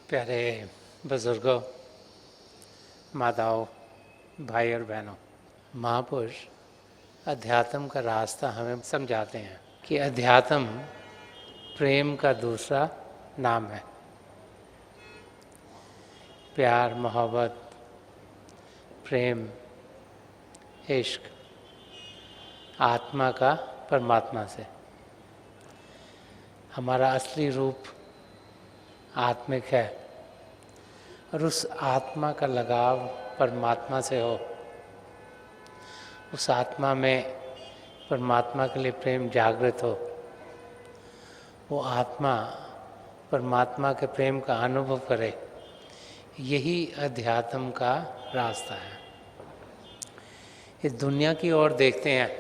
प्यारे बुजुर्गों, माताओं, भाई और बहनों, महापुरुष अध्यात्म का रास्ता हमें समझाते हैं कि अध्यात्म प्रेम का दूसरा नाम है। प्यार, मोहब्बत, प्रेम, इश्क आत्मा का परमात्मा से। हमारा असली रूप आत्मिक है और उस आत्मा का लगाव परमात्मा से हो, उस आत्मा में परमात्मा के लिए प्रेम जागृत हो, वो आत्मा परमात्मा के प्रेम का अनुभव करे, यही अध्यात्म का रास्ता है। इस दुनिया की ओर देखते हैं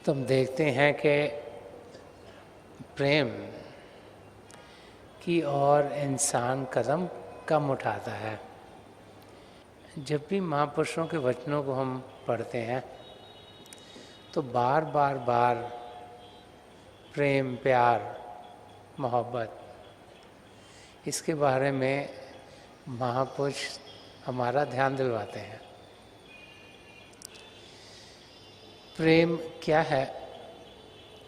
तो हम देखते हैं कि प्रेम की ओर इंसान कदम कम उठाता है। जब भी महापुरुषों के वचनों को हम पढ़ते हैं तो बार बार प्रेम, प्यार, मोहब्बत, इसके बारे में महापुरुष हमारा ध्यान दिलवाते हैं। प्रेम क्या है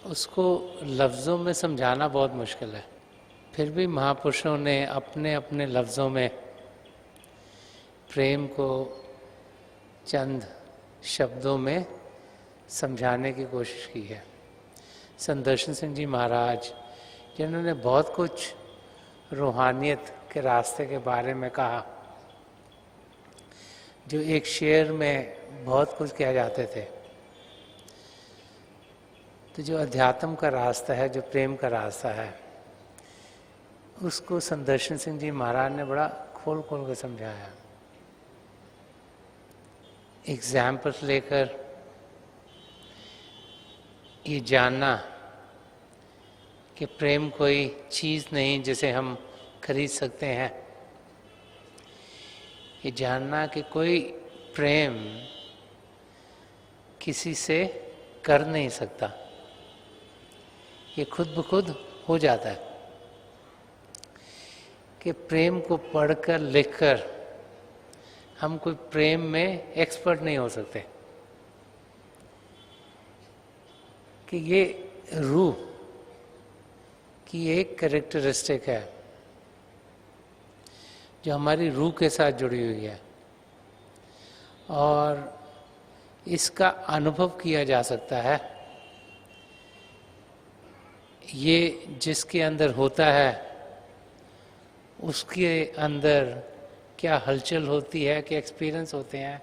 उसको लफ्ज़ों में समझाना बहुत मुश्किल है, फिर भी महापुरुषों ने अपने अपने लफ्ज़ों में प्रेम को चंद शब्दों में समझाने की कोशिश की है। संदर्शन सिंह जी महाराज, जिन्होंने बहुत कुछ रूहानियत के रास्ते के बारे में कहा, जो एक शेर में बहुत कुछ कह जाते थे, तो जो अध्यात्म का रास्ता है, जो प्रेम का रास्ता है, उसको संदर्शन सिंह जी महाराज ने बड़ा खोल खोल के समझाया। एग्जाम्पल्स लेकर ये जानना कि प्रेम कोई चीज़ नहीं जिसे हम खरीद सकते हैं, ये जानना कि कोई प्रेम किसी से कर नहीं सकता, ये खुद ब खुद हो जाता है। कि प्रेम को पढ़कर लिखकर हम कोई प्रेम में एक्सपर्ट नहीं हो सकते, कि ये रूह की एक कैरेक्टरिस्टिक है जो हमारी रूह के साथ जुड़ी हुई है और इसका अनुभव किया जा सकता है। ये जिसके अंदर होता है उसके अंदर क्या हलचल होती है, क्या एक्सपीरियंस होते हैं,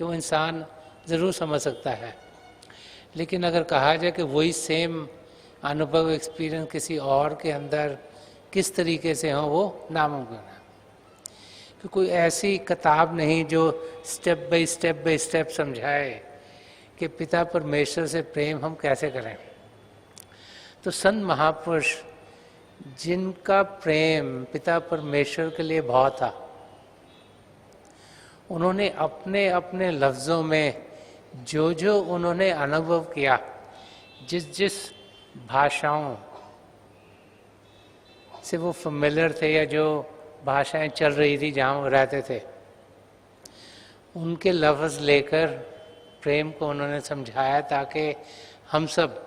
ये वो इंसान ज़रूर समझ सकता है। लेकिन अगर कहा जाए कि वही सेम अनुभव, एक्सपीरियंस किसी और के अंदर किस तरीके से हो, वो नामुमकिन है। कि कोई ऐसी किताब नहीं जो स्टेप बाय स्टेप समझाए कि पिता परमेश्वर से प्रेम हम कैसे करें। तो संत महापुरुष, जिनका प्रेम पिता परमेश्वर के लिए बहुत था, उन्होंने अपने अपने लफ्ज़ों में जो जो उन्होंने अनुभव किया, जिस भाषाओं से वो फेमिलियर थे या जो भाषाएं चल रही थी जहाँ वो रहते थे, उनके लफ्ज़ लेकर प्रेम को उन्होंने समझाया ताकि हम सब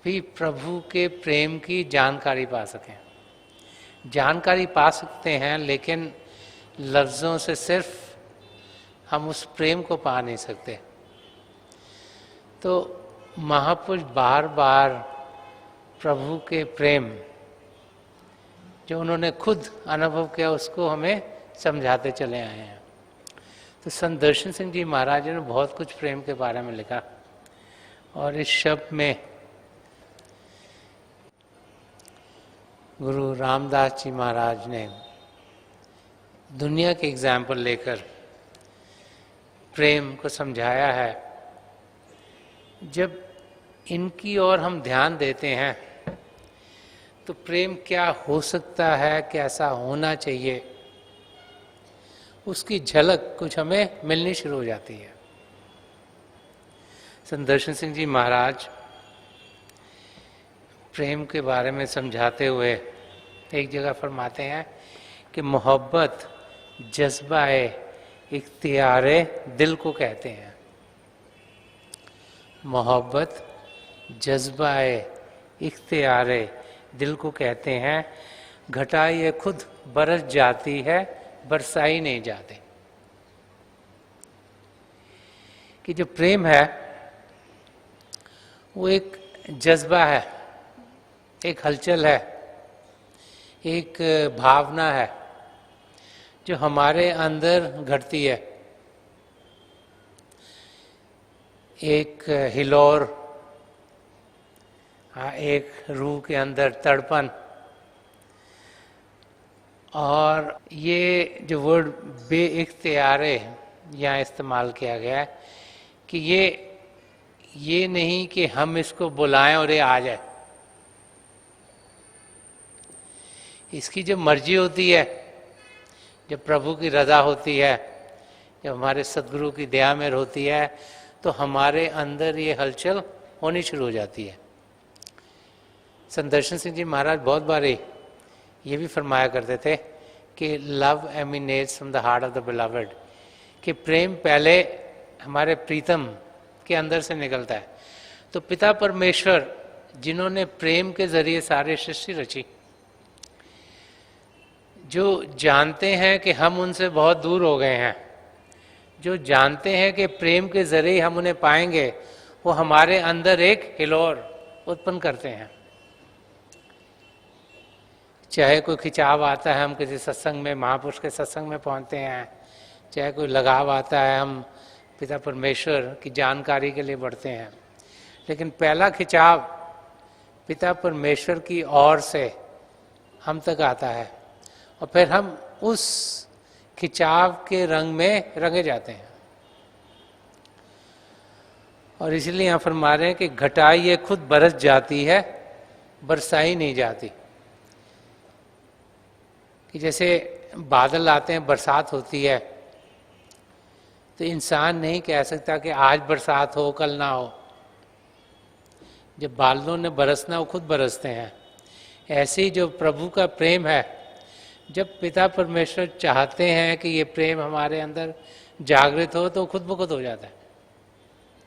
भी प्रभु के प्रेम की जानकारी पा सकें। जानकारी पा सकते हैं लेकिन लफ्ज़ों से सिर्फ हम उस प्रेम को पा नहीं सकते। तो महापुरुष बार बार प्रभु के प्रेम जो उन्होंने खुद अनुभव किया उसको हमें समझाते चले आए हैं। तो संदर्शन सिंह जी महाराज ने बहुत कुछ प्रेम के बारे में लिखा और इस शब्द में गुरु रामदास जी महाराज ने दुनिया के एग्जाम्पल लेकर प्रेम को समझाया है। जब इनकी ओर हम ध्यान देते हैं तो प्रेम क्या हो सकता है, कैसा होना चाहिए, उसकी झलक कुछ हमें मिलनी शुरू हो जाती है। संदर्शन सिंह जी महाराज प्रेम के बारे में समझाते हुए एक जगह फरमाते हैं कि मोहब्बत जज्बा इख्तियार दिल को कहते हैं। मोहब्बत जज्बा इख्तियार दिल को कहते हैं। घटा ये खुद बरस जाती है, बरसाई नहीं जाती। कि जो प्रेम है वो एक जज्बा है, एक हलचल है, एक भावना है जो हमारे अंदर घटती है। एक हिलोर, एक रूह के अंदर तड़पन। और ये जो वर्ड बेइख्तियार यहाँ इस्तेमाल किया गया है कि ये नहीं कि हम इसको बुलाएं और ये आ जाए। इसकी जब मर्जी होती है, जब प्रभु की रज़ा होती है, जब हमारे सदगुरु की दया में होती है, तो हमारे अंदर ये हलचल होनी शुरू हो जाती है। संत दर्शन सिंह जी महाराज बहुत बार ये भी फरमाया करते थे कि love emanates from the heart of the beloved, कि प्रेम पहले हमारे प्रीतम के अंदर से निकलता है। तो पिता परमेश्वर जिन्होंने प्रेम के जरिए सारे सृष्टि रची, जो जानते हैं कि हम उनसे बहुत दूर हो गए हैं, जो जानते हैं कि प्रेम के जरिए हम उन्हें पाएंगे, वो हमारे अंदर एक हिलोर उत्पन्न करते हैं। चाहे कोई खिंचाव आता है, हम किसी सत्संग में, महापुरुष के सत्संग में पहुंचते हैं, चाहे कोई लगाव आता है, हम पिता परमेश्वर की जानकारी के लिए बढ़ते हैं, लेकिन पहला खिंचाव पिता परमेश्वर की ओर से हम तक आता है और फिर हम उस खिंचाव के रंग में रंगे जाते हैं। और इसलिए यहाँ फरमा रहे हैं कि घटाई ये खुद बरस जाती है, बरसाई नहीं जाती। कि जैसे बादल आते हैं, बरसात होती है, तो इंसान नहीं कह सकता कि आज बरसात हो कल ना हो। जब बादलों ने बरसना, वो खुद बरसते हैं। ऐसे ही जो प्रभु का प्रेम है, जब पिता परमेश्वर चाहते हैं कि ये प्रेम हमारे अंदर जागृत हो, तो खुद ब खुद हो जाता है।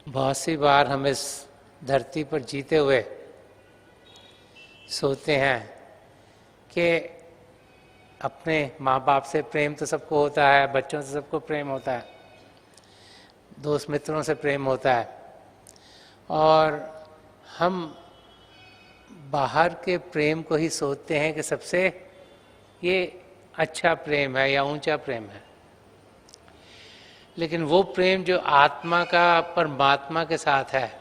बहुत सी बार हम इस धरती पर जीते हुए सोचते हैं कि अपने माँ बाप से प्रेम तो सबको होता है, बच्चों से सबको प्रेम होता है, दोस्त मित्रों से प्रेम होता है, और हम बाहर के प्रेम को ही सोचते हैं कि सबसे ये अच्छा प्रेम है या ऊंचा प्रेम है। लेकिन वो प्रेम जो आत्मा का परमात्मा के साथ है,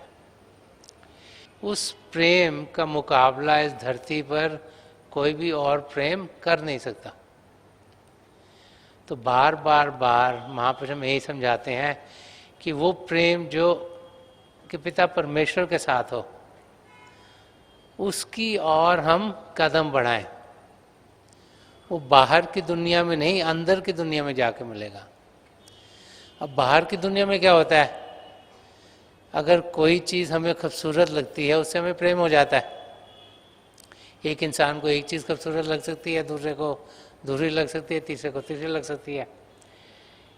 उस प्रेम का मुकाबला इस धरती पर कोई भी और प्रेम कर नहीं सकता। तो बार बार महापुरुष हम यही समझाते हैं कि वो प्रेम जो कि पिता परमेश्वर के साथ हो, उसकी ओर हम कदम बढ़ाएं। वो बाहर की दुनिया में नहीं, अंदर की दुनिया में जाके मिलेगा। अब बाहर की दुनिया में क्या होता है, अगर कोई चीज़ हमें खूबसूरत लगती है, उससे हमें प्रेम हो जाता है। एक इंसान को एक चीज़ खूबसूरत लग सकती है, दूसरे को दूसरी लग सकती है, तीसरे को तीसरी लग सकती है।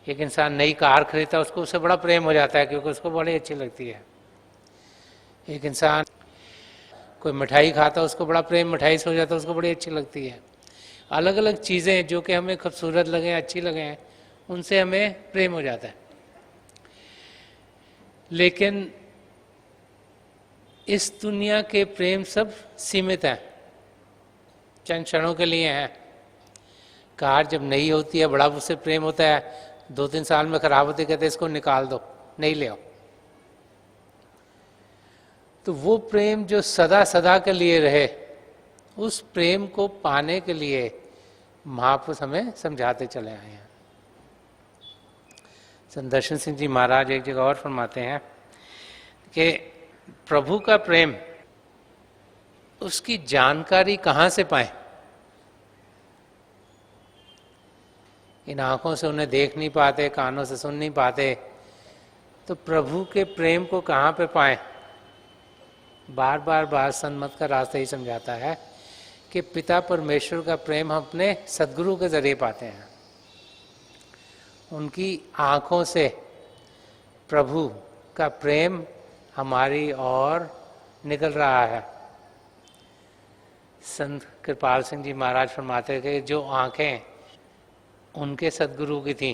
एक इंसान नई कार खरीदता है, उसको उससे बड़ा प्रेम हो जाता है क्योंकि उसको बड़ी अच्छी लगती है। एक इंसान कोई मिठाई खाता है, उसको बड़ा प्रेम मिठाई से हो जाता है, उसको बड़ी अच्छी लगती है। अलग अलग चीज़ें जो कि हमें खूबसूरत लगें, अच्छी लगें, उनसे हमें प्रेम हो जाता है। लेकिन इस दुनिया के प्रेम सब सीमित हैं, चंद क्षणों के लिए हैं। कार जब नई होती है, बड़ा उससे प्रेम होता है, 2-3 साल में खराब होती, कहते इसको निकाल दो, नहीं ले आओ। तो वो प्रेम जो सदा सदा के लिए रहे, उस प्रेम को पाने के लिए महापुरुष हमें समझाते चले आए हैं। संत दर्शन सिंह जी महाराज एक जगह और फरमाते हैं कि प्रभु का प्रेम, उसकी जानकारी कहाँ से पाएं? इन आंखों से उन्हें देख नहीं पाते, कानों से सुन नहीं पाते, तो प्रभु के प्रेम को कहाँ पे पाएं? बार बार संत मत का रास्ता ही समझाता है कि पिता परमेश्वर का प्रेम हम अपने सद्गुरु के जरिए पाते हैं। उनकी आंखों से प्रभु का प्रेम हमारी ओर निकल रहा है। संत कृपाल सिंह जी महाराज फरमाते थे जो आंखें उनके सद्गुरु की थी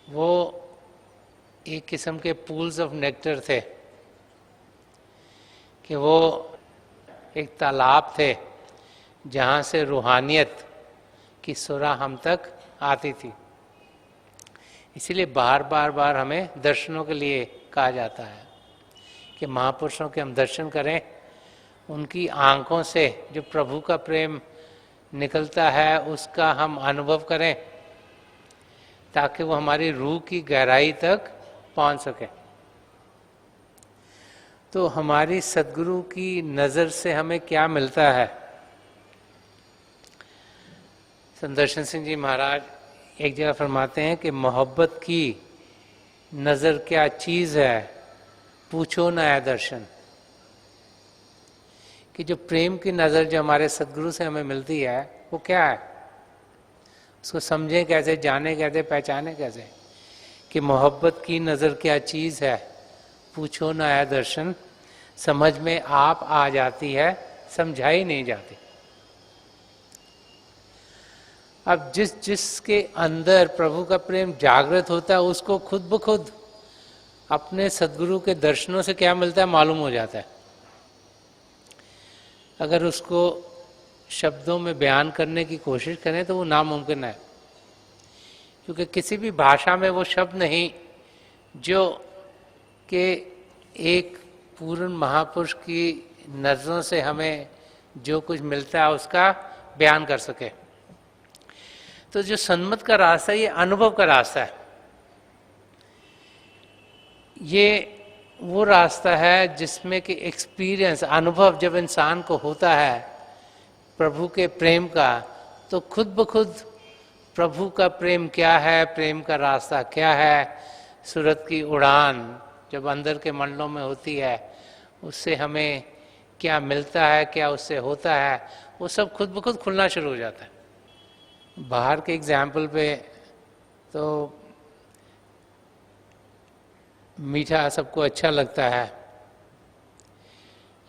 वो एक किस्म के पूल्स ऑफ नेक्टर थे, कि वो एक तालाब थे जहाँ से रूहानियत की सुरा हम तक आती थी। इसीलिए बार हमें दर्शनों के लिए कहा जाता है कि महापुरुषों के हम दर्शन करें, उनकी आंखों से जो प्रभु का प्रेम निकलता है उसका हम अनुभव करें, ताकि वो हमारी रूह की गहराई तक पहुंच सके। तो हमारी सद्गुरु की नज़र से हमें क्या मिलता है? संदर्शन सिंह जी महाराज एक जगह फरमाते हैं कि मोहब्बत की नज़र क्या चीज़ है, पूछो ना है दर्शन। कि जो प्रेम की नज़र जो हमारे सद्गुरु से हमें मिलती है वो क्या है, उसको समझें कैसे, जाने कैसे, पहचाने कैसे? कि मोहब्बत की नज़र क्या चीज़ है, पूछो ना है दर्शन। समझ में आप आ जाती है, समझाई नहीं जाती। अब जिसके अंदर प्रभु का प्रेम जागृत होता है उसको खुद ब खुद अपने सद्गुरु के दर्शनों से क्या मिलता है मालूम हो जाता है। अगर उसको शब्दों में बयान करने की कोशिश करें तो वो नामुमकिन है, क्योंकि किसी भी भाषा में वो शब्द नहीं जो कि एक पूर्ण महापुरुष की नज़रों से हमें जो कुछ मिलता है उसका बयान कर सके। तो जो सन्मत का रास्ता है ये अनुभव का रास्ता है। ये वो रास्ता है जिसमें कि एक्सपीरियंस, अनुभव जब इंसान को होता है प्रभु के प्रेम का, तो खुद ब खुद प्रभु का प्रेम क्या है, प्रेम का रास्ता क्या है, सूरत की उड़ान जब अंदर के मंडलों में होती है उससे हमें क्या मिलता है, क्या उससे होता है, वो सब खुद ब खुद खुलना शुरू हो जाता है। बाहर के एग्जाम्पल पे तो मीठा सबको अच्छा लगता है,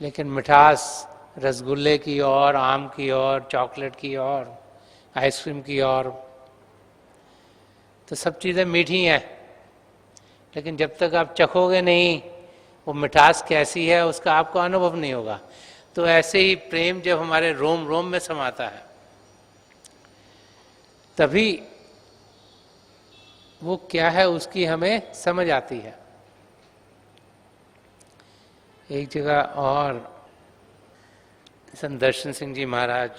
लेकिन मिठास रसगुल्ले की और, आम की और, चॉकलेट की और, आइसक्रीम की और, तो सब चीज़ें मीठी हैं, लेकिन जब तक आप चखोगे नहीं वो मिठास कैसी है उसका आपको अनुभव नहीं होगा। तो ऐसे ही प्रेम जब हमारे रोम रोम में समाता है तभी वो क्या है उसकी हमें समझ आती है। एक जगह और संदर्शन सिंह जी महाराज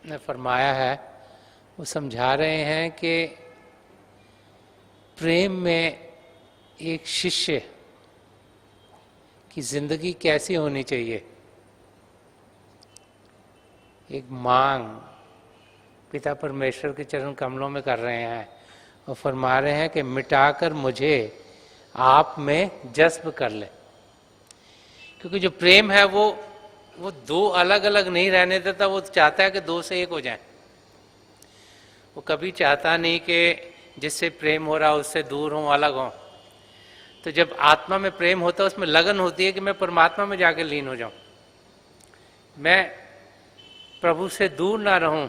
ने फरमाया है, वो समझा रहे हैं कि प्रेम में एक शिष्य की जिंदगी कैसी होनी चाहिए। एक मांग पिता परमेश्वर के चरण कमलों में कर रहे हैं और फरमा रहे हैं कि मिटाकर मुझे आप में जज्ब कर ले। क्योंकि जो प्रेम है वो दो अलग अलग नहीं रहने देता, वो चाहता है कि दो से एक हो जाए। वो कभी चाहता नहीं कि जिससे प्रेम हो रहा उससे दूर हो, अलग हो। तो जब आत्मा में प्रेम होता है उसमें लगन होती है कि मैं परमात्मा में जाकर लीन हो जाऊं, मैं प्रभु से दूर ना रहूं,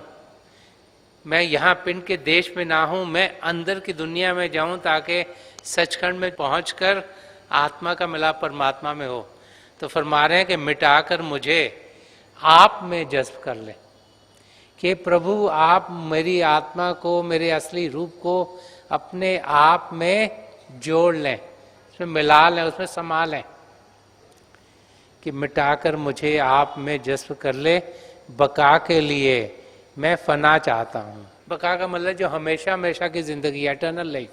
मैं यहाँ पिंड के देश में ना हूं, मैं अंदर की दुनिया में जाऊं ताकि सचखंड में पहुंचकर आत्मा का मिलाप परमात्मा में हो। तो फरमा रहे हैं कि मिटाकर मुझे आप में जज्ब कर ले, कि प्रभु आप मेरी आत्मा को, मेरे असली रूप को अपने आप में जोड़ लें, उसमें मिला लें, उसमें समा लें। कि मिटाकर मुझे आप में जज्ब कर ले, बका के लिए मैं फना चाहता हूँ। बका का मतलब जो हमेशा हमेशा की जिंदगी, एटर्नल लाइफ,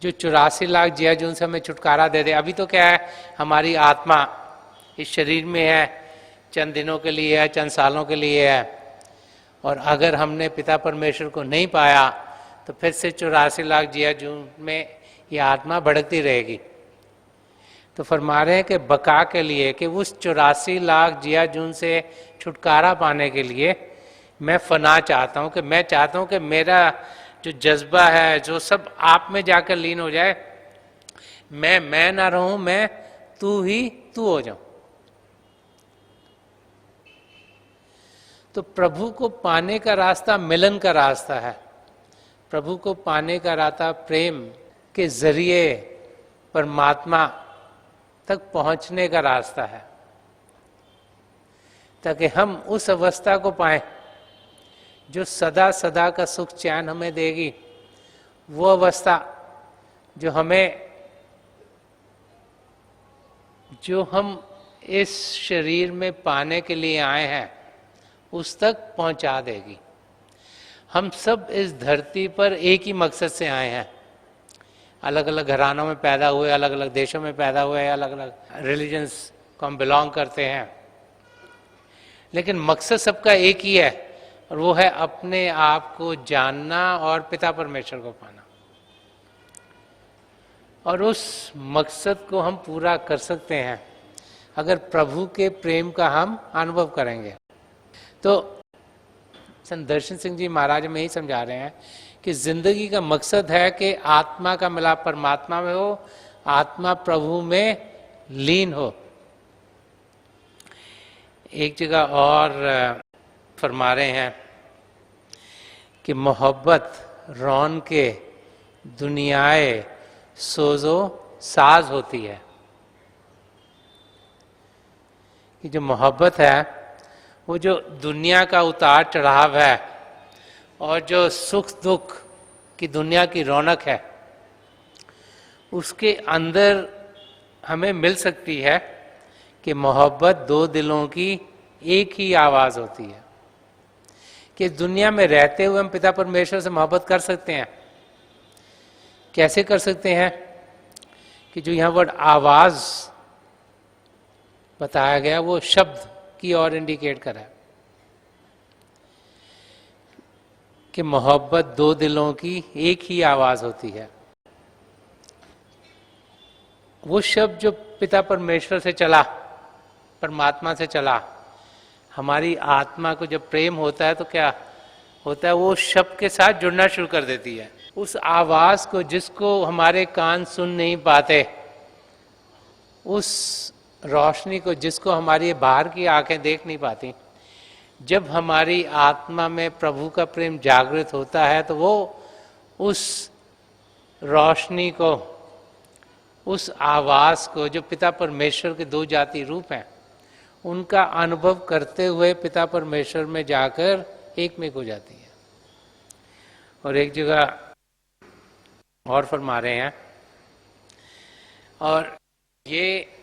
जो 84 लाख जिया जून से हमें छुटकारा दे दे। अभी तो क्या है, हमारी आत्मा इस शरीर में है, चंद दिनों के लिए है, चंद सालों के लिए है, और अगर हमने पिता परमेश्वर को नहीं पाया तो फिर से 84 लाख जिया जून में ये आत्मा भड़कती रहेगी। तो फरमा रहे हैं कि बका के लिए, कि उस 84 लाख जिया जून से छुटकारा पाने के लिए मैं फना चाहता हूँ, कि मैं चाहता हूँ कि मेरा जो जज्बा है जो सब आप में जाकर लीन हो जाए, मैं ना रहूं, मैं तू ही तू हो जाऊं। तो प्रभु को पाने का रास्ता मिलन का रास्ता है। प्रभु को पाने का रास्ता प्रेम के जरिए परमात्मा तक पहुंचने का रास्ता है, ताकि हम उस अवस्था को पाएं जो सदा सदा का सुख चैन हमें देगी। वो अवस्था जो हम इस शरीर में पाने के लिए आए हैं उस तक पहुंचा देगी। हम सब इस धरती पर एक ही मकसद से आए हैं। अलग अलग घरानों में पैदा हुए, अलग अलग देशों में पैदा हुए, अलग अलग रिलीजन्स को हम बिलोंग करते हैं, लेकिन मकसद सबका एक ही है, और वो है अपने आप को जानना और पिता परमेश्वर को पाना। और उस मकसद को हम पूरा कर सकते हैं अगर प्रभु के प्रेम का हम अनुभव करेंगे। तो संत दर्शन सिंह जी महाराज में यही समझा रहे हैं कि जिंदगी का मकसद है कि आत्मा का मिलाप परमात्मा में हो, आत्मा प्रभु में लीन हो। एक जगह और फरमा रहे हैं कि मोहब्बत रौन के दुनियाए सोजो साज होती है। कि जो मोहब्बत है वो जो दुनिया का उतार चढ़ाव है और जो सुख दुख की दुनिया की रौनक है, उसके अंदर हमें मिल सकती है कि मोहब्बत दो दिलों की एक ही आवाज़ होती है। कि दुनिया में रहते हुए हम पिता परमेश्वर से मोहब्बत कर सकते हैं। कैसे कर सकते हैं? कि जो यहाँ वर्ड आवाज़ बताया गया वो शब्द की ओर इंडिकेट करा है कि मोहब्बत दो दिलों की एक ही आवाज़ होती है। वो शब्द जो पिता परमेश्वर से चला, परमात्मा से चला, हमारी आत्मा को जब प्रेम होता है तो क्या होता है, वो शब्द के साथ जुड़ना शुरू कर देती है। उस आवाज़ को जिसको हमारे कान सुन नहीं पाते, उस रोशनी को जिसको हमारी बाहर की आंखें देख नहीं पाती, जब हमारी आत्मा में प्रभु का प्रेम जागृत होता है तो वो उस रोशनी को, उस आवाज़ को, जो पिता परमेश्वर के दो जाति रूप हैं, उनका अनुभव करते हुए पिता परमेश्वर में जाकर एक में हो जाती है। और एक जगह और फरमा रहे हैं, और ये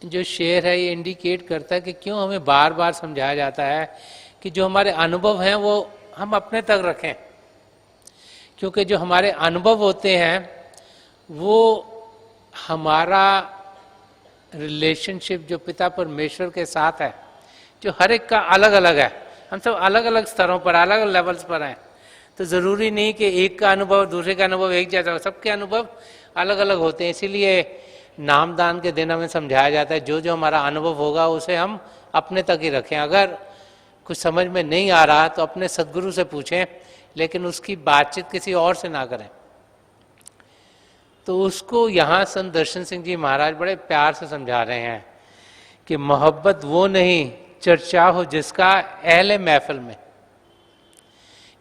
जो शेर है ये इंडिकेट करता है कि क्यों हमें बार बार समझाया जाता है कि जो हमारे अनुभव हैं वो हम अपने तक रखें। क्योंकि जो हमारे अनुभव होते हैं वो हमारा रिलेशनशिप जो पिता परमेश्वर के साथ है, जो हर एक का अलग अलग है, हम सब अलग अलग स्तरों पर, अलग अलग लेवल्स पर हैं, तो ज़रूरी नहीं कि एक का अनुभव दूसरे का अनुभव एक जैसा हो, सबके अनुभव अलग अलग होते हैं। इसीलिए नामदान के दिन हमें समझाया जाता है जो जो हमारा अनुभव होगा उसे हम अपने तक ही रखें। अगर कुछ समझ में नहीं आ रहा तो अपने सद्गुरु से पूछें, लेकिन उसकी बातचीत किसी और से ना करें। तो उसको यहाँ संत दर्शन सिंह जी महाराज बड़े प्यार से समझा रहे हैं कि मोहब्बत वो नहीं चर्चा हो जिसका अहले महफिल में।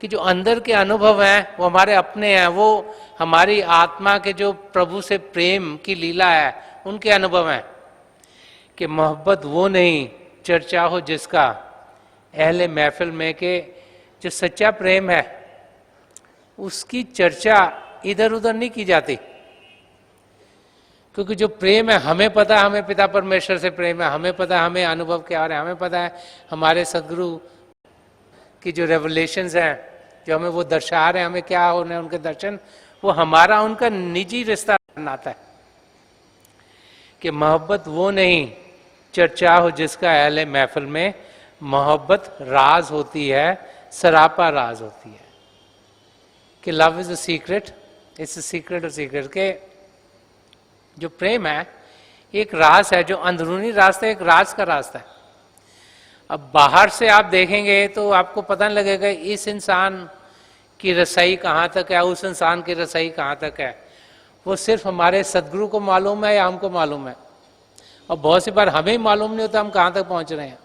कि जो अंदर के अनुभव हैं वो हमारे अपने हैं, वो हमारी आत्मा के जो प्रभु से प्रेम की लीला है उनके अनुभव हैं। कि मोहब्बत वो नहीं चर्चा हो जिसका अहले महफिल में, के जो सच्चा प्रेम है उसकी चर्चा इधर उधर नहीं की जाती। क्योंकि जो प्रेम है, हमें पता है हमें पिता परमेश्वर से प्रेम है, हमें पता है हमें अनुभव क्या हो रहा है, हमें पता है हमारे सदगुरु की जो रेवलेशंस हैं जो हमें वो दर्शा रहे हैं, हमें क्या हो रहे हैं उनके दर्शन, वो हमारा उनका निजी रिश्ता नाता है। कि मोहब्बत वो नहीं चर्चा हो जिसका अहले महफिल में, मोहब्बत राज होती है, सरापा राज होती है। कि love is a secret, it's a secret of secret. के जो प्रेम है एक रास है, जो अंदरूनी रास्ता एक राज का रास्ता है। अब बाहर से आप देखेंगे तो आपको पता नहीं लगेगा इस इंसान की रसाई कहाँ तक है, उस इंसान की रसाई कहाँ तक है। वो सिर्फ हमारे सदगुरु को मालूम है या हमको मालूम है, और बहुत सी बार हमें ही मालूम नहीं होता हम कहाँ तक पहुँच रहे हैं।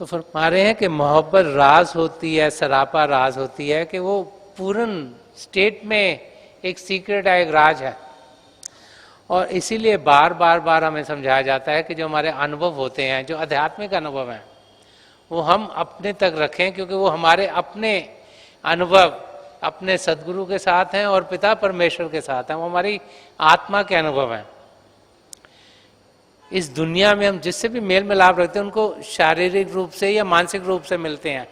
तो फरमा रहे हैं कि मोहब्बत राज होती है, सरापा राज होती है, कि वो पूर्ण स्टेट में एक सीक्रेट है, एक राज है। और इसीलिए बार बार बार हमें समझाया जाता है कि जो हमारे अनुभव होते हैं, जो आध्यात्मिक अनुभव हैं, वो हम अपने तक रखें, क्योंकि वो हमारे अपने अनुभव अपने सदगुरु के साथ हैं और पिता परमेश्वर के साथ हैं, वो हमारी आत्मा के अनुभव हैं। इस दुनिया में हम जिससे भी मेल मिलाप रखते हैं उनको शारीरिक रूप से या मानसिक रूप से मिलते हैं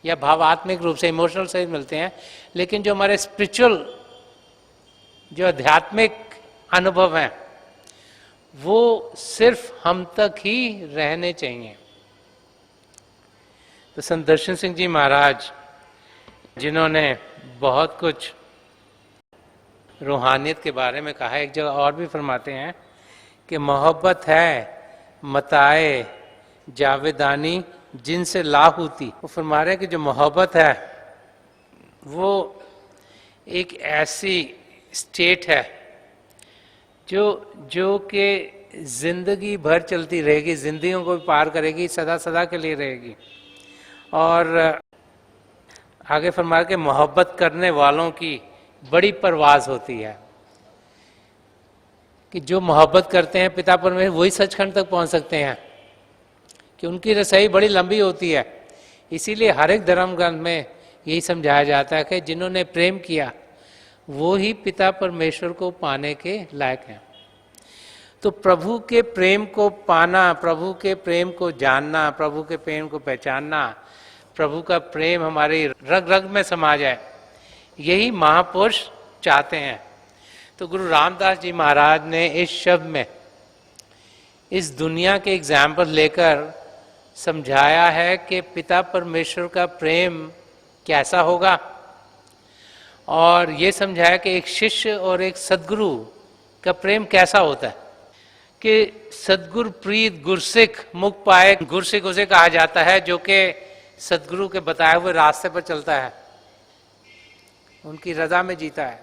या भावात्मिक रूप से, इमोशनल से मिलते हैं, लेकिन जो हमारे स्पिरिचुअल जो आध्यात्मिक अनुभव हैं वो सिर्फ हम तक ही रहने चाहिए। तो संत दर्शन सिंह जी महाराज, जिन्होंने बहुत कुछ रूहानियत के बारे में कहा है, एक जगह और भी फरमाते हैं कि मोहब्बत है मताए जावेदानी जिनसे लाहूती। वो फरमा रहे हैं कि जो मोहब्बत है वो एक ऐसी स्टेट है जो कि जिंदगी भर चलती रहेगी, जिंदगियों को भी पार करेगी, सदा सदा के लिए रहेगी। और आगे फरमा के मोहब्बत करने वालों की बड़ी परवाज होती है, कि जो मोहब्बत करते हैं पिता परमेश्वर वही सचखंड तक पहुंच सकते हैं, कि उनकी रसाई बड़ी लंबी होती है। इसीलिए हर एक धर्म ग्रंथ में यही समझाया जाता है कि जिन्होंने प्रेम किया वो ही पिता परमेश्वर को पाने के लायक हैं। तो प्रभु के प्रेम को पाना, प्रभु के प्रेम को जानना, प्रभु के प्रेम को पहचानना, प्रभु का प्रेम हमारी रग रग में समा जाए, यही महापुरुष चाहते हैं। तो गुरु रामदास जी महाराज ने इस शब्द में इस दुनिया के एग्जाम्पल लेकर समझाया है कि पिता परमेश्वर का प्रेम कैसा होगा, और ये समझाया कि एक शिष्य और एक सदगुरु का प्रेम कैसा होता है। कि सदगुरु प्रीत गुरसिख मुख पाए, गुरसिख उसे कहा जाता है जो कि सदगुरु के बताए हुए रास्ते पर चलता है, उनकी रजा में जीता है।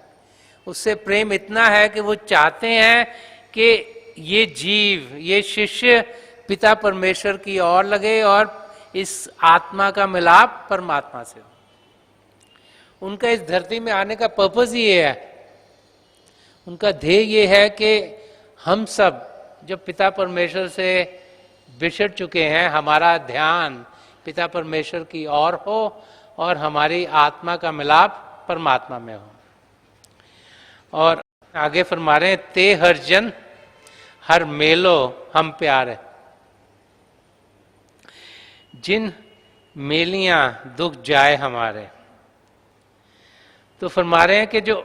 उससे प्रेम इतना है कि वो चाहते हैं कि ये जीव, ये शिष्य पिता परमेश्वर की ओर लगे और इस आत्मा का मिलाप परमात्मा से हो। उनका इस धरती में आने का पर्पस ये है, उनका ध्येय ये है कि हम सब जो पिता परमेश्वर से बिछड़ चुके हैं, हमारा ध्यान पिता परमेश्वर की ओर हो और हमारी आत्मा का मिलाप परमात्मा में हो। और आगे फरमा रहे हैं, ते हर जन हर मेलो हम प्यारे, जिन मेलियां दुख जाए हमारे। तो फरमा रहे हैं कि जो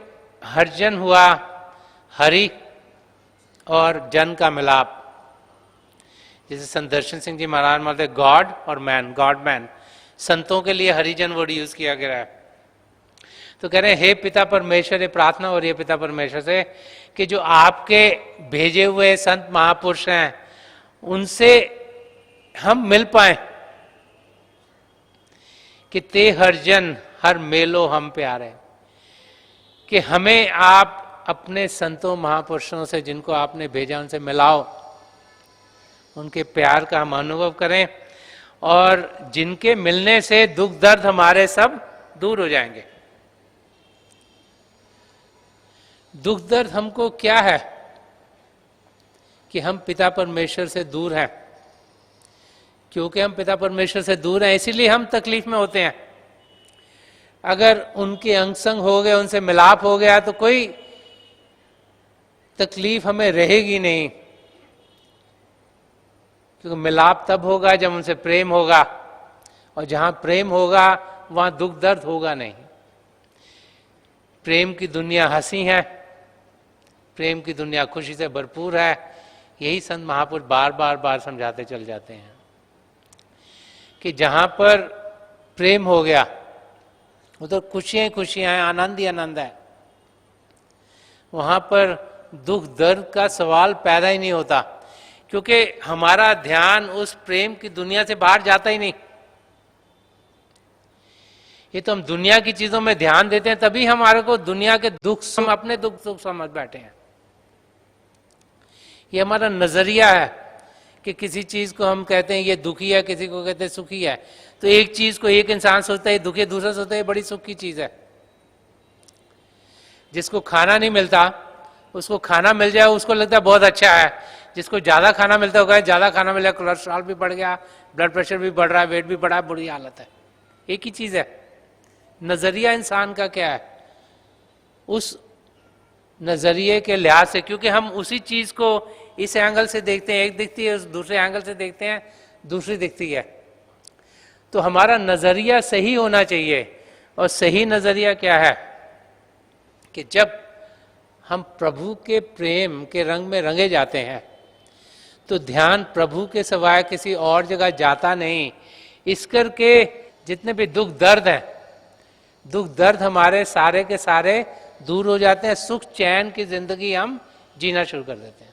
हरजन हुआ हरि और जन का मिलाप, जैसे संत दर्शन सिंह जी महाराज बोलते गॉड और मैन, गॉड मैन, संतों के लिए हरिजन वर्ड यूज किया गया है। तो कह रहे हैं हे पिता परमेश्वर, ये प्रार्थना हो रही है पिता परमेश्वर से कि जो आपके भेजे हुए संत महापुरुष हैं उनसे हम मिल पाए, कि ते हरजन हर मेलो हम प्यारे, कि हमें आप अपने संतों महापुरुषों से जिनको आपने भेजा उनसे मिलाओ, उनके प्यार का हम अनुभव करें, और जिनके मिलने से दुख दर्द हमारे सब दूर हो जाएंगे। दुख दर्द हमको क्या है कि हम पिता परमेश्वर से दूर हैं। क्योंकि हम पिता परमेश्वर से दूर हैं इसीलिए हम तकलीफ में होते हैं। अगर उनके अंग संग हो गए, उनसे मिलाप हो गया तो कोई तकलीफ हमें रहेगी नहीं, क्योंकि मिलाप तब होगा जब उनसे प्रेम होगा, और जहां प्रेम होगा वहां दुख दर्द होगा नहीं। प्रेम की दुनिया हंसी है, प्रेम की दुनिया खुशी से भरपूर है। यही संत महापुरुष बार बार बार समझाते चल जाते हैं कि जहां पर प्रेम हो गया उधर खुशियां खुशियां हैं, आनंद ही आनंद है। वहां पर दुख दर्द का सवाल पैदा ही नहीं होता, क्योंकि हमारा ध्यान उस प्रेम की दुनिया से बाहर जाता ही नहीं। ये तो हम दुनिया की चीजों में ध्यान देते हैं, तभी हमारे को दुनिया के दुख हम अपने दुख सुख समझ बैठे हैं। ये हमारा नजरिया है कि किसी चीज को हम कहते हैं ये दुखी है, किसी को कहते हैं सुखी है। तो एक चीज को एक इंसान सोचता है दुखी, दूसरा सोचता है बड़ी सुख की चीज है। जिसको खाना नहीं मिलता उसको खाना मिल जाए उसको लगता है बहुत अच्छा है। जिसको ज्यादा खाना मिलता होगा, ज्यादा खाना मिल जाए, कोलेस्ट्रॉल भी बढ़ गया, ब्लड प्रेशर भी बढ़ रहा है, वेट भी बढ़ा है, बुरी हालत है। एक ही चीज है। नजरिया इंसान का क्या है, उस नजरिए के लिहाज से, क्योंकि हम उसी चीज को इस एंगल से देखते हैं, एक दिखती है, दूसरे एंगल से देखते हैं दूसरी दिखती है। तो हमारा नजरिया सही होना चाहिए। और सही नजरिया क्या है कि जब हम प्रभु के प्रेम के रंग में रंगे जाते हैं तो ध्यान प्रभु के सिवाय किसी और जगह जाता नहीं। इस करके जितने भी दुख दर्द हैं, दुख दर्द हमारे सारे के सारे दूर हो जाते हैं। सुख चैन की जिंदगी हम जीना शुरू कर देते हैं।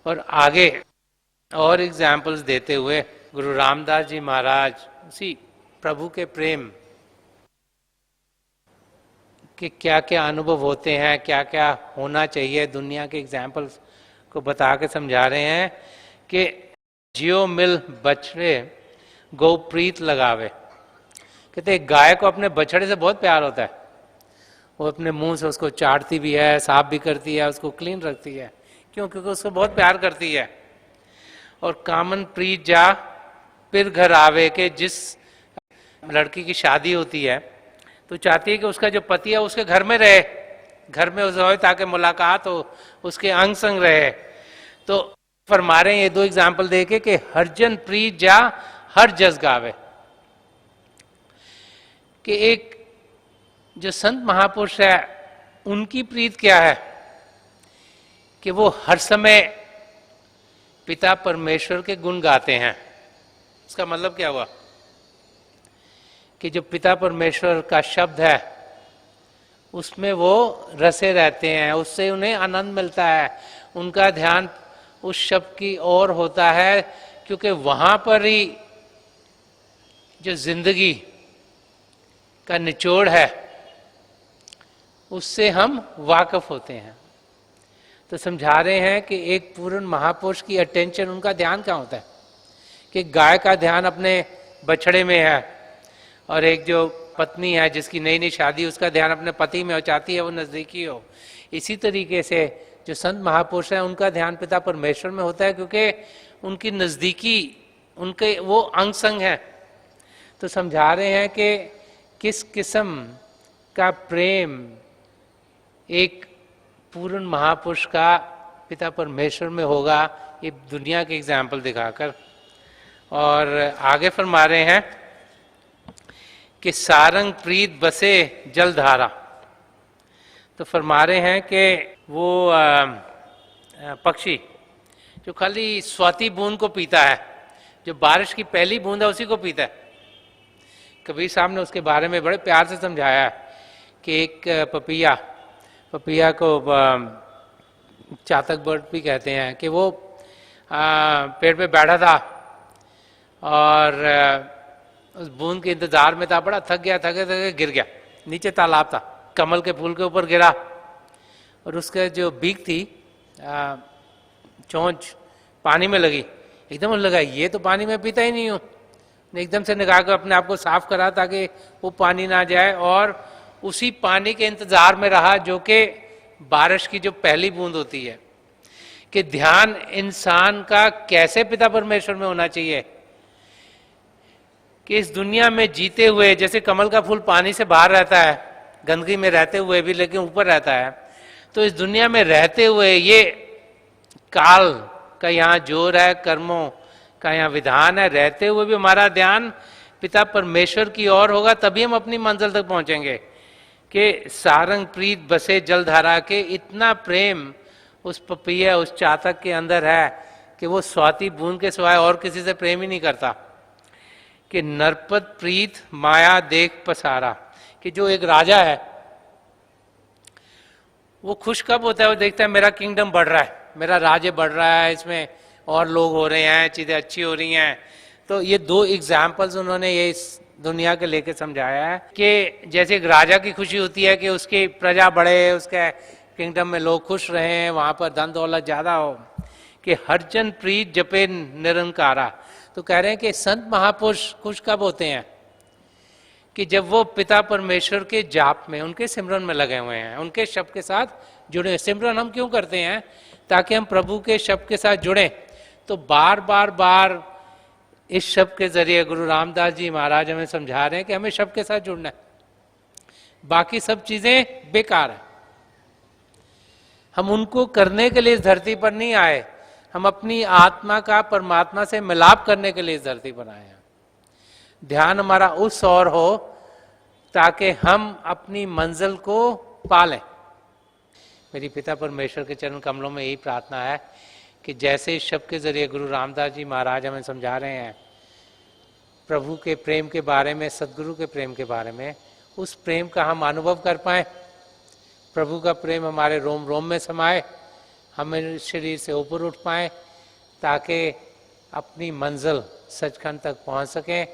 और आगे और एग्जाम्पल्स देते हुए गुरु रामदास जी महाराज उसी प्रभु के प्रेम कि क्या क्या अनुभव होते हैं, क्या क्या होना चाहिए, दुनिया के एग्जाम्पल्स को बता के समझा रहे हैं कि जियो मिल बछड़े गौ प्रीत लगावे। कहते गाय को अपने बछड़े से बहुत प्यार होता है। वो अपने मुंह से उसको चाटती भी है, साफ भी करती है, उसको क्लीन रखती है। क्यों? क्योंकि उसको बहुत प्यार करती है। और कामन प्रीत जा फिर घर आवे, के जिस लड़की की शादी होती है तो चाहती है कि उसका जो पति है उसके घर में रहे, घर में उसे हो, ताकि मुलाकात हो, उसके अंग संग रहे। तो फरमा रहे हैं ये दो एग्जाम्पल देके कि हरजन प्रीत जा हर जस गावे, कि एक जो संत महापुरुष है उनकी प्रीत क्या है कि वो हर समय पिता परमेश्वर के गुण गाते हैं। इसका मतलब क्या हुआ कि जो पिता परमेश्वर का शब्द है उसमें वो रसे रहते हैं, उससे उन्हें आनंद मिलता है, उनका ध्यान उस शब्द की ओर होता है, क्योंकि वहां पर ही जो जिंदगी का निचोड़ है उससे हम वाकिफ होते हैं। तो समझा रहे हैं कि एक पूर्ण महापुरुष की अटेंशन, उनका ध्यान क्या होता है कि गाय का ध्यान अपने बछड़े में है, और एक जो पत्नी है जिसकी नई नई शादी, उसका ध्यान अपने पति में हो, चाहती है वो नजदीकी हो। इसी तरीके से जो संत महापुरुष हैं उनका ध्यान पिता परमेश्वर में होता है, क्योंकि उनकी नजदीकी, उनके वो अंग संग है। तो समझा रहे हैं कि किस किस्म का प्रेम एक पूर्ण महापुरुष का पिता परमेश्वर में होगा, ये दुनिया के एग्जाम्पल दिखाकर। और आगे फरमा रहे हैं कि सारंग प्रीत बसे जलधारा। तो फरमा रहे हैं कि वो पक्षी जो खाली स्वाति बूंद को पीता है, जो बारिश की पहली बूंद है उसी को पीता है। कबीर साहब ने उसके बारे में बड़े प्यार से समझाया कि एक पपिया को चातक बर्ड भी कहते हैं, कि वो पेड़ पे बैठा था और उस बूंद के इंतजार में था, बड़ा थक गया, थके गिर गया, नीचे तालाब था, कमल के फूल के ऊपर गिरा और उसका जो बीक थी चोंच पानी में लगी। एकदम लगा ये तो पानी में पीता ही नहीं हूँ, एकदम से निकाल कर अपने आप को साफ करा ताकि वो पानी ना जाए, और उसी पानी के इंतजार में रहा जो कि बारिश की जो पहली बूंद होती है। कि ध्यान इंसान का कैसे पिता परमेश्वर में होना चाहिए कि इस दुनिया में जीते हुए, जैसे कमल का फूल पानी से बाहर रहता है, गंदगी में रहते हुए भी लेकिन ऊपर रहता है, तो इस दुनिया में रहते हुए ये काल का यहाँ जोर है, कर्मों का यहाँ विधान है, रहते हुए भी हमारा ध्यान पिता परमेश्वर की ओर होगा, तभी हम अपनी मंजिल तक पहुंचेंगे। कि सारंग प्रीत बसे जलधारा, के इतना प्रेम उस पपिया, उस चातक के अंदर है कि वो स्वाति बूंद के सिवाय और किसी से प्रेम ही नहीं करता। कि नरपत प्रीत माया देख पसारा, कि जो एक राजा है वो खुश कब होता है? वो देखता है मेरा किंगडम बढ़ रहा है, मेरा राज्य बढ़ रहा है, इसमें और लोग हो रहे हैं, चीज़ें अच्छी हो रही हैं। तो ये दो एग्जाम्पल्स उन्होंने ये इस दुनिया के लेके समझाया है कि जैसे एक राजा की खुशी होती है कि उसकी प्रजा बढ़े, उसके किंगडम में लोग खुश रहें, वहाँ पर धन दौलत ज़्यादा हो, कि हरजन प्रीत जपे निरंकारा। तो कह रहे हैं कि संत महापुरुष खुश कब होते हैं? कि जब वो पिता परमेश्वर के जाप में, उनके सिमरन में लगे हुए हैं, उनके शब्द के साथ जुड़े। सिमरन हम क्यों करते हैं? ताकि हम प्रभु के शब्द के साथ जुड़ें। तो बार बार बार इस शब्द के जरिए गुरु रामदास जी महाराज हमें समझा रहे हैं कि हमें शब्द के साथ जुड़ना है, बाकी सब चीजें बेकार है। हम उनको करने के लिए इस धरती पर नहीं आए, हम अपनी आत्मा का परमात्मा से मिलाप करने के लिए इस धरती पर आए हैं। ध्यान हमारा उस ओर हो ताकि हम अपनी मंजिल को पालें। मेरी पिता परमेश्वर के चरण कमलों में यही प्रार्थना है कि जैसे इस शब्द के जरिए गुरु रामदास जी महाराज हमें समझा रहे हैं प्रभु के प्रेम के बारे में, सदगुरु के प्रेम के बारे में, उस प्रेम का हम अनुभव कर पाए, प्रभु का प्रेम हमारे रोम रोम में समाए, हम इस शरीर से ऊपर उठ पाए, ताकि अपनी मंजिल सचखंड तक पहुंच सकें,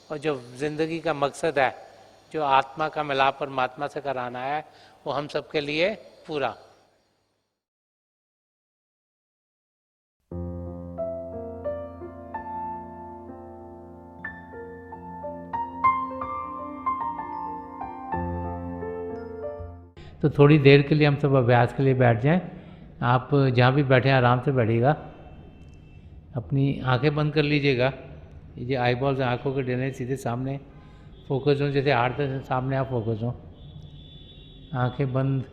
और जो जिंदगी का मकसद है, जो आत्मा का मिलाप परमात्मा से कराना है, वो हम सबके लिए पूरा। तो थोड़ी देर के लिए हम सब अभ्यास के लिए बैठ जाएं। आप जहाँ भी बैठे आराम से बैठिएगा, अपनी आंखें बंद कर लीजिएगा। ये जो आई बॉल्स आँखों के डरने सीधे सामने फोकस हो, जैसे हार्ट से सामने आप फोकस हो। आंखें बंद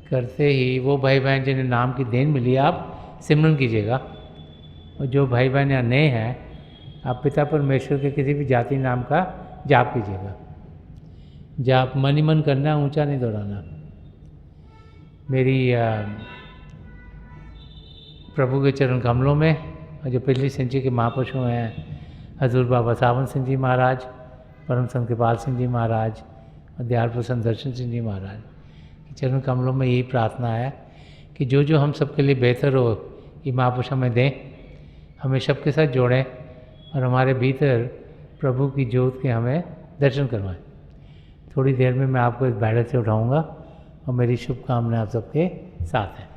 करते ही वो भाई बहन जिन्हें नाम की देन मिली आप सिमरन कीजिएगा। और जो भाई बहन यहाँ नए हैं, आप पिता परमेश्वर के किसी भी जाति नाम का जाप कीजिएगा। जाप मन ही मन करना, ऊंचा नहीं दोहराना। मेरी प्रभु के चरण कमलों में, और जो पिछली संचि के महापुरुषों हैं, हजूर बाबा सावन सिंह जी महाराज, परम संत कृपाल सिंह जी महाराज और दयाल प्रसन्न दर्शन सिंह जी महाराज के चरण कमलों में यही प्रार्थना है कि जो जो हम सबके लिए बेहतर हो, ये महापुरुष हमें दें, हमें सबके साथ जोड़ें, और हमारे भीतर प्रभु की ज्योत के हमें दर्शन करवाएं। थोड़ी देर में मैं आपको इस बैठक से उठाऊंगा, और मेरी शुभकामनाएं आप सबके साथ हैं।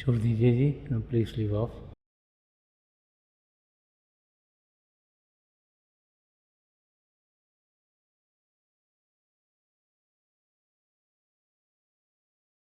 छोड़ दीजिए जी, प्लीज लीव ऑफ।